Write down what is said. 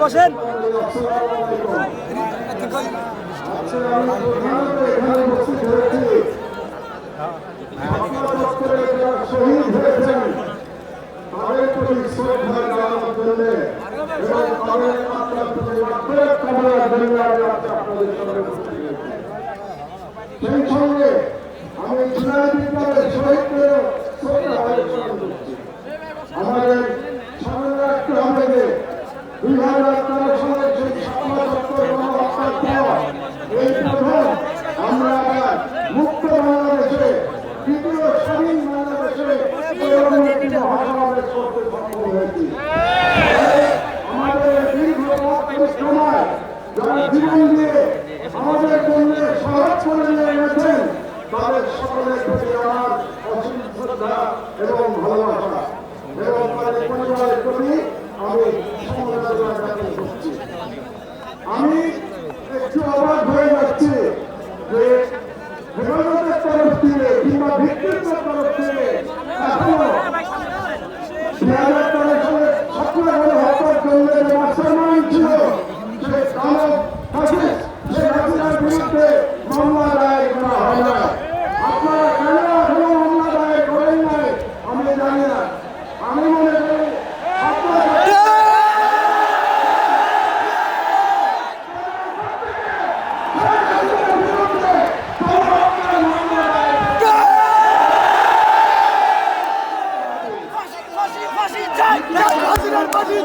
বসেন শহীদ হয়েছেন তাদের প্রতি শ্রদ্ধা জানানোর জন্য এবং তাদের আত্মার প্রতি মাত্রার কামনার জন্য আমি আজকে আপনাদের সঙ্গে উপস্থিত হয়েছি। সেই সঙ্গে আমি জুলাই বিপ্লবের শহীদদের শ্রদ্ধা আলোচনা করছি। আমাদের স্মরণ রাখতে হবে যে 2013 সালের সেই ৭৭ গণহত্যার পর এই প্রথম আমরা আবার মুক্ত বাংলাদেশে দ্বিতীয় স্বাধীন বাংলাদেশে মহাসমাবেশ করতে সক্ষম হয়েছি। আমাদের দীর্ঘ পথ পরিক্রমায় যারা জীবন দিয়ে আমাদের জন্য সহজ করে নিয়ে গেছেন তাদের সকলের প্রতি আমার অসীম শ্রদ্ধা এবং ভালোবাসা এবং তাদের পরিবারের প্রতি আমি সমবেদনা জ্ঞাপন করছি। আমি একটু অবাক হয়ে যাচ্ছি যে হেফাজতের তরফ থেকে কিংবা ভিত্তির তরফ থেকে এখনো 2013 সালে ছাত্র গণহত্যার জন্য যে মাস্টারমাইন্ড ছিল সে দানব ফাঁসিস্ট শেখ হাসিনার বিরুদ্ধে মামলা দায়ের করা হয় না। আপনারা কেন এখনো মামলা দায়ের করেন নাই আমি জানি না। আমি মনে করি আপনারা ফাঁসি